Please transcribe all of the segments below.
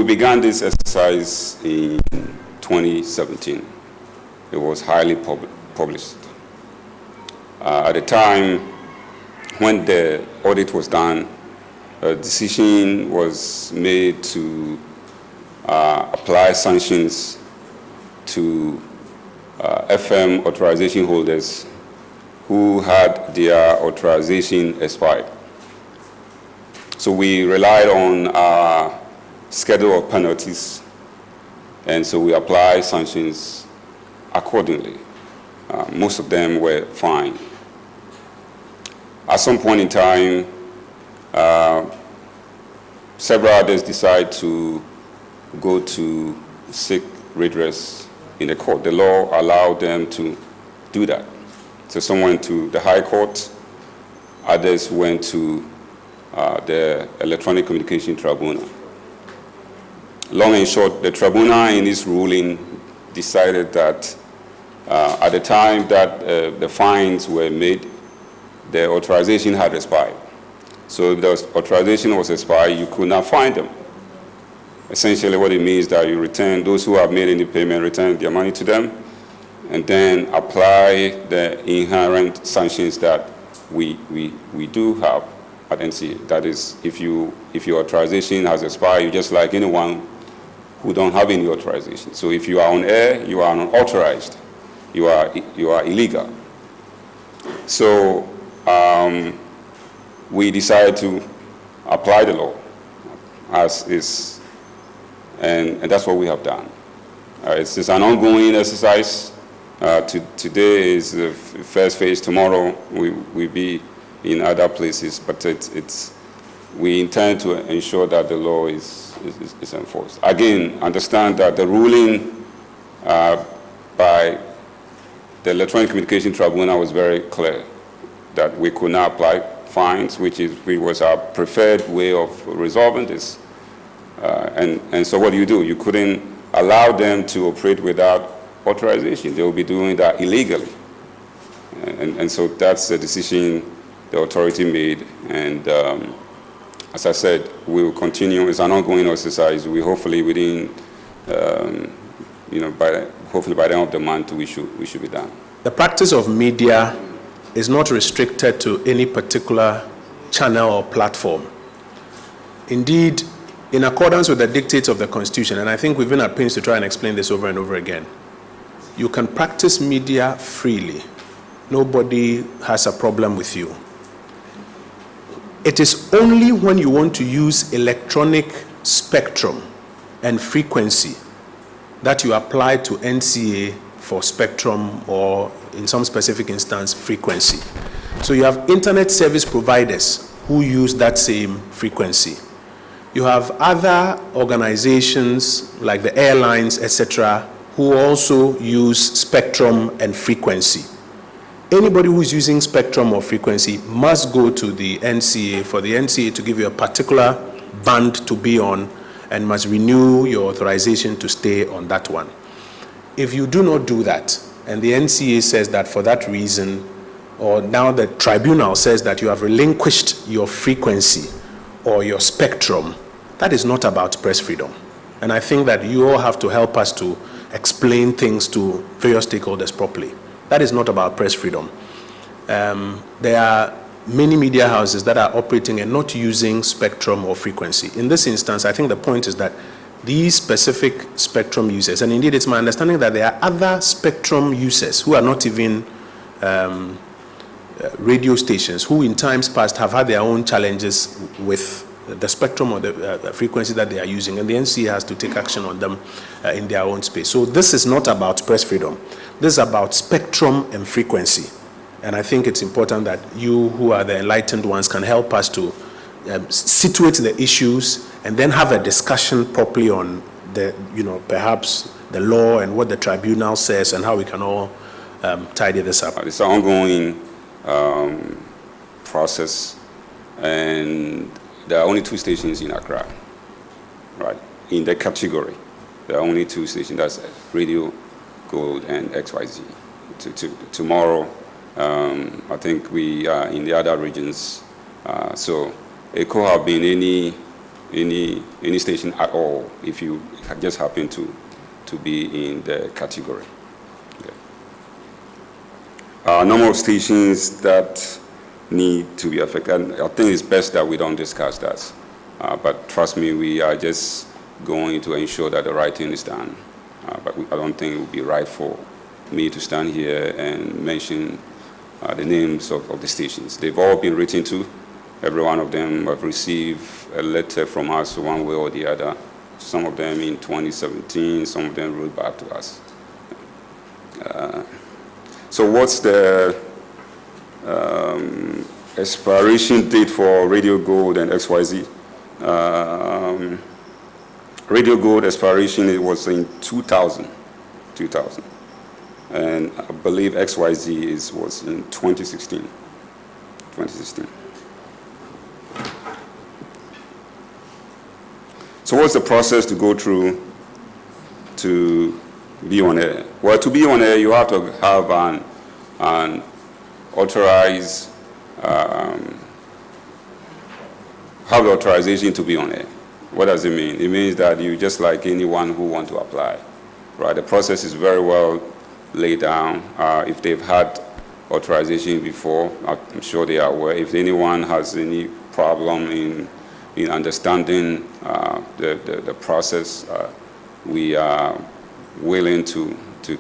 began this exercise in 2017. It was highly published. At the time when the audit was done, a decision was made to apply sanctions to FM authorization holders who had their authorization expired. So we relied on our schedule of penalties, and so we applied sanctions accordingly. Most of them were fined. At some point in time, several others decided to go to seek redress in the court. The law allowed them to do that. So some went to the High Court, others went to the Electronic Communication Tribunal. Long and short, the tribunal in its ruling decided that at the time that the fines were made, the authorization had expired. So if the authorization was expired, you could not fine them. Essentially what it means is that you return, those who have made any payment, return their money to them, and then apply the inherent sanctions that we do have at NCA. That is, if your authorization has expired, you're just like anyone who don't have any authorization. So if you are on air, you are unauthorized. You are illegal. So we decided to apply the law as is, and that's what we have done. It's just an ongoing exercise. Today is the first phase. Tomorrow we'll be in other places, but we intend to ensure that the law is enforced. Again, understand that the ruling by the Electronic Communication Tribunal was very clear that we could not apply fines, which was our preferred way of resolving this. And so what do? You couldn't allow them to operate without authorization. They will be doing that illegally. And so that's the decision the authority made. And as I said, we will continue. It's an ongoing exercise. We hopefully within, hopefully by the end of the month, we should be done. The practice of media is not restricted to any particular channel or platform. Indeed, in accordance with the dictates of the Constitution, and I think we've been at pains to try and explain this over and over again, you can practice media freely. Nobody has a problem with you. It is only when you want to use electronic spectrum and frequency that you apply to NCA for spectrum or, in some specific instance, frequency. So you have internet service providers who use that same frequency. You have other organizations like the airlines, etc., who also use spectrum and frequency. Anybody who's using spectrum or frequency must go to the NCA for the NCA to give you a particular band to be on and must renew your authorization to stay on that one. If you do not do that, and the NCA says that for that reason, or now the tribunal says that you have relinquished your frequency or your spectrum, that is not about press freedom. And I think that you all have to help us to explain things to various stakeholders properly. That is not about press freedom. There are many media houses that are operating and not using spectrum or frequency. In this instance, I think the point is that these specific spectrum users, and indeed it's my understanding that there are other spectrum users who are not even radio stations, who in times past have had their own challenges with the spectrum or the frequency that they are using, and the NCA has to take action on them in their own space. So this is not about press freedom. This is about spectrum and frequency. And I think it's important that you who are the enlightened ones can help us to situate the issues and then have a discussion properly on the, perhaps the law and what the tribunal says and how we can all tidy this up. It's an ongoing process, and there are only 2 stations in Accra, right? In the category, there are only 2 stations. That's Radio Gold and XYZ. Tomorrow, I think we are in the other regions. So it could have been any station at all if you just happen to be in the category. Number of stations that need to be affected, and I think it's best that we don't discuss that. But trust me, we are just going to ensure that the right thing is done. But I don't think it would be right for me to stand here and mention the names of the stations. They've all been written to. Every one of them have received a letter from us one way or the other. Some of them in 2017, some of them wrote back to us. So what's the expiration date for Radio Gold and XYZ? Radio Gold expiration, it was in 2000. And I believe XYZ was in 2016. So what's the process to go through to be on air? Well, to be on air, you have to have an authorized, have the authorization to be on air. What does it mean? It means that you just like anyone who want to apply, right? The process is very well laid down. If they've had authorization before, I'm sure they are aware. If anyone has any problem in understanding the process, we are willing to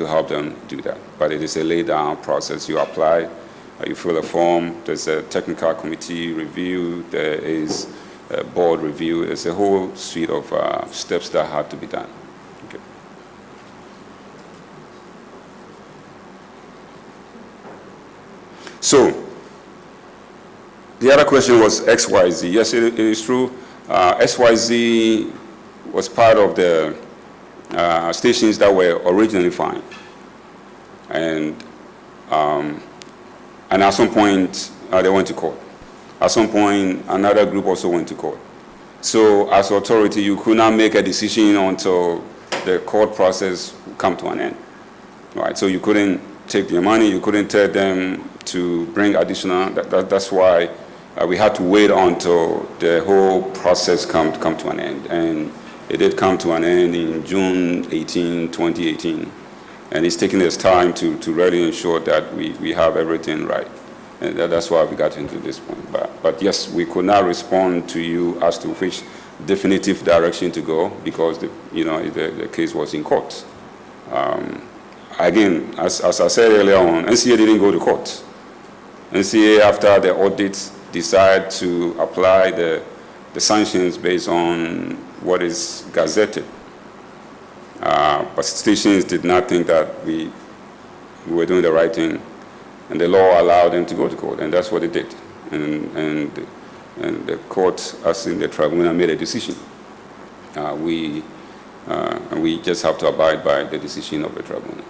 help them do that. But it is a laid down process. You apply, you fill a form, there's a technical committee review, there is a board review, there's a whole suite of steps that have to be done. Okay. So, the other question was XYZ. Yes, it is true. XYZ was part of the stations that were originally fined. And at some point, they went to court. At some point, another group also went to court. So as authority, you could not make a decision until the court process come to an end. Right? So you couldn't take their money, you couldn't tell them to bring additional, that's why we had to wait until the whole process come to an end. And it did come to an end in June 18, 2018. And it's taking us time to really ensure that we have everything right. And that's why we got into this point. But yes, we could not respond to you as to which definitive direction to go because the case was in court. Again, as I said earlier on, NCA didn't go to court. NCA, after the audit, decided to apply the sanctions based on what is gazetted. But stations did not think that we were doing the right thing, and the law allowed them to go to court, and that's what they did. And the court, as in the tribunal, made a decision. And we just have to abide by the decision of the tribunal.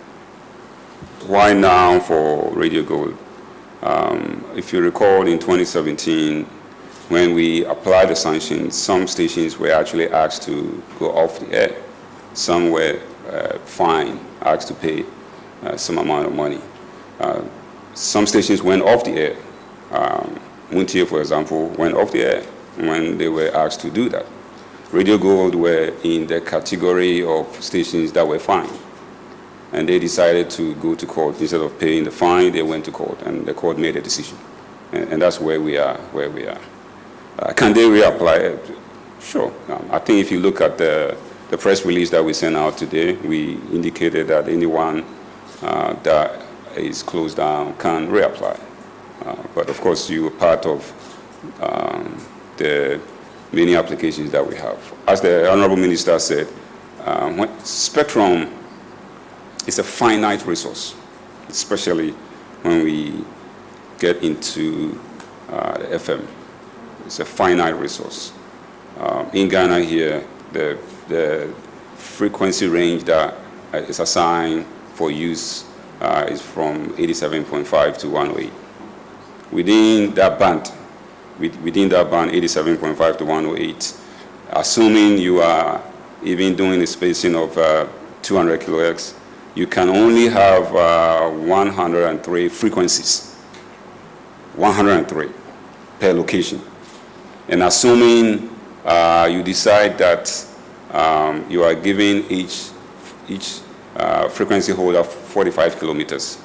Why now for Radio Gold? If you recall, in 2017, when we applied the sanctions, some stations were actually asked to go off the air. Some were fined, asked to pay some amount of money. Some stations went off the air. Muntie, for example, went off the air when they were asked to do that. Radio Gold were in the category of stations that were fined. And they decided to go to court. Instead of paying the fine, they went to court, and the court made a decision. And that's where we are. Can they reapply? Sure. I think if you look at the press release that we sent out today, we indicated that anyone that is closed down can reapply. But of course, you are part of the many applications that we have. As the Honorable Minister said, Spectrum is a finite resource, especially when we get into the FM. It's a finite resource. In Ghana here, the frequency range that is assigned for use is from 87.5 to 108. Within that band, 87.5 to 108, assuming you are even doing a spacing of 200 kilohertz, you can only have 103 frequencies, 103 per location. And assuming you decide that you are giving each frequency holder 45 kilometers,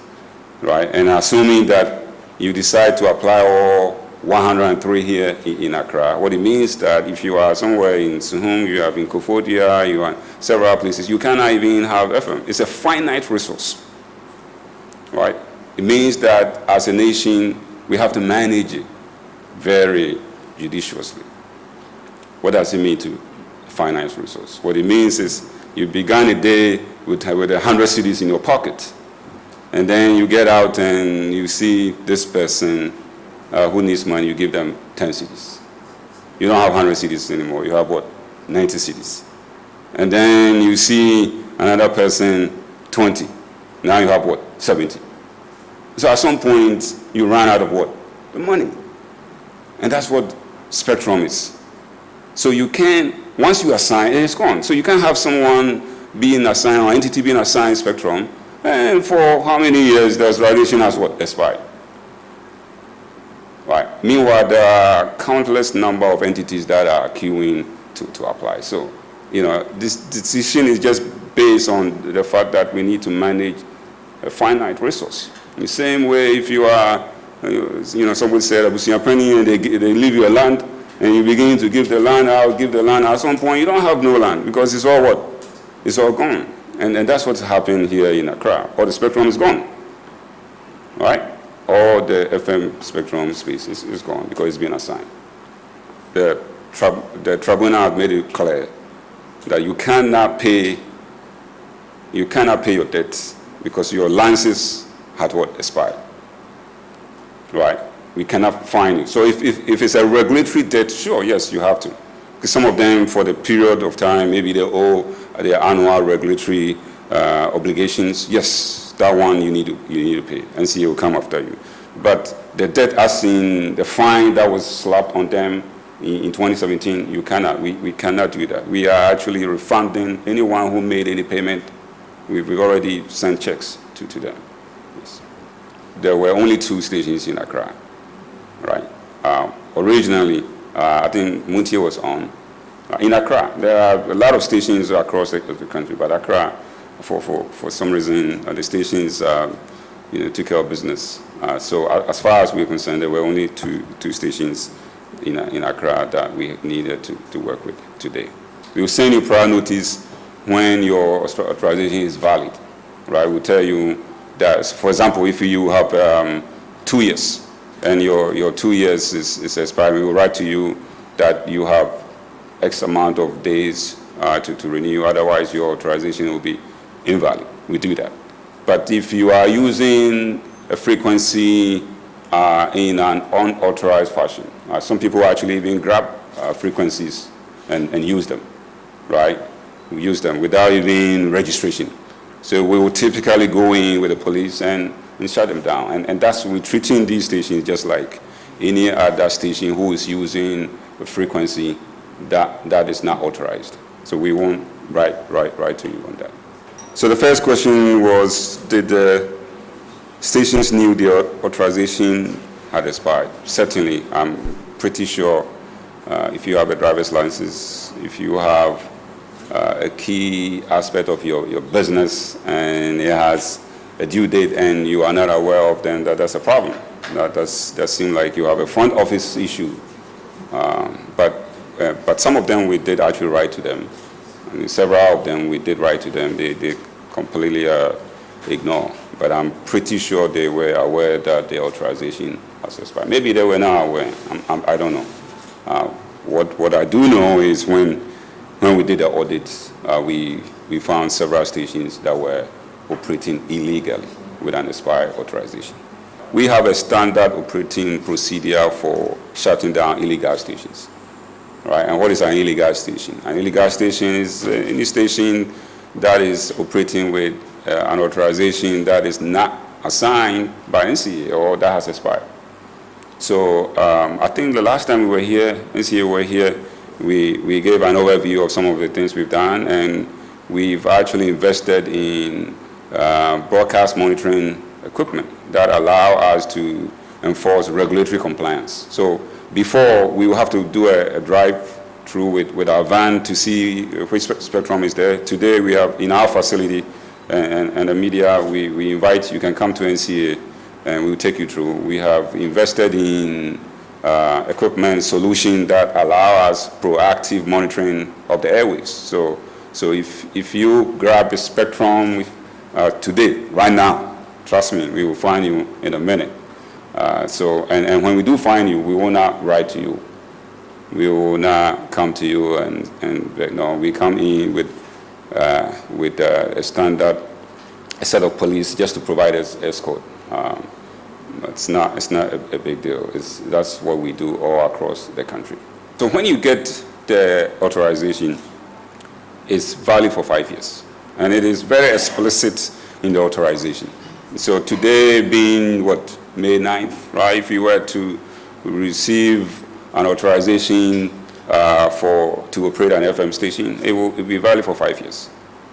right? And assuming that you decide to apply all 103 here in Accra, what it means that if you are somewhere in Suhum, you are in Kofodia, you are in several places, you cannot even have FM. It's a finite resource, right? It means that as a nation, we have to manage it very judiciously. What does it mean to finite resource? What it means is you began a day with 100 cedis in your pocket, and then you get out and you see this person who needs money, you give them 10 cedis. You don't have 100 cedis anymore, you have what? 90 cedis. And then you see another person, 20. Now you have what? 70. So at some point, you run out of what? The money. And that's what spectrum is. So you can, once you assign, it's gone. So you can't have someone being assigned, or entity being assigned spectrum, and for how many years the authorization has what? Expired. Right. Meanwhile, there are countless number of entities that are queuing to apply. So, this decision is just based on the fact that we need to manage a finite resource. In the same way, if you are, someone said, and they leave you a land, and you begin to give the land out, at some point, you don't have no land, because it's all what? It's all gone. And that's what's happened here in Accra. All the spectrum is gone, right? All the FM spectrum space is gone because it's been assigned. The tribunal has made it clear that you cannot pay your debts because your licenses had what? Expired. Right? We cannot fine you. So if it's a regulatory debt, sure, yes, you have to. Because some of them, for the period of time, maybe they owe their annual regulatory obligations. Yes, that one you need to pay. NCA will come after you. But the debt, as in the fine that was slapped on them in 2017, we cannot do that. We are actually refunding anyone who made any payment. We've already sent checks to them. Yes. There were only 2 stations in Accra, right? Originally, I think Muntie was on. In Accra, there are a lot of stations across the country, but Accra, for some reason, the stations took care of business. So as far as we're concerned, there were only two stations in Accra that we needed to work with today. We will send you prior notice when your authorization is valid, right? We'll tell you that, for example, if you have 2 years and your 2 years is expiring, we will write to you that you have X amount of days to renew, otherwise your authorization will be invalid. We do that. But if you are using a frequency in an unauthorized fashion, some people actually even grab frequencies and use them, right? We use them without even registration. So we will typically go in with the police and shut them down. And that's, we're treating these stations just like any other station who is using a frequency that is not authorized. So we won't write to you on that. So the first question was, did the stations knew the authorization had expired? Certainly, I'm pretty sure if you have a driver's license, if you have a key aspect of your business and it has a due date and you are not aware of, then that's a problem. That seems like you have a front office issue. But some of them we did actually write to them. I mean, several of them we did write to them. They completely ignore. But I'm pretty sure they were aware that the authorization has expired. Maybe they were not aware. I don't know. What I do know is when we did the audit, we found several stations that were operating illegally with an expired authorization. We have a standard operating procedure for shutting down illegal stations. Right? And what is an illegal station? An illegal station is any station that is operating with an authorization that is not assigned by NCA or that has expired. So I think the last time we were here, NCA were here, we gave an overview of some of the things we've done, and we've actually invested in broadcast monitoring equipment that allow us to enforce regulatory compliance. So before, we will have to do a drive through with our van to see which spectrum is there. Today we have in our facility and the media, we invite you can come to NCA and we'll take you through. We have invested in equipment solution that allow us proactive monitoring of the airwaves. So if you grab a spectrum today, right now, trust me, we will find you in a minute. And when we do find you, we will not write to you. We will not come to you and no, we come in with a standard, a set of police just to provide us escort. It's not a big deal. That's what we do all across the country. So when you get the authorization, it's valid for 5 years. And it is very explicit in the authorization. So today being May 9th, right? If you were to receive an authorization to operate an FM station, it will be valid for 5 years.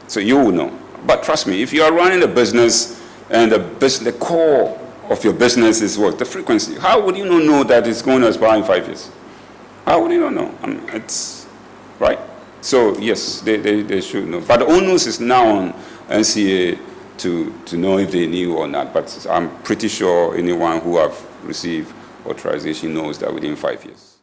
So you will know. But trust me, if you are running a business and the core of your business is what? The frequency. How would you not know that it's going to expire in 5 years? How would you not know? I mean, it's right. So yes, they should know. But the onus is now on NCA to know if they knew or not. But I'm pretty sure anyone who have received authorization knows that within 5 years.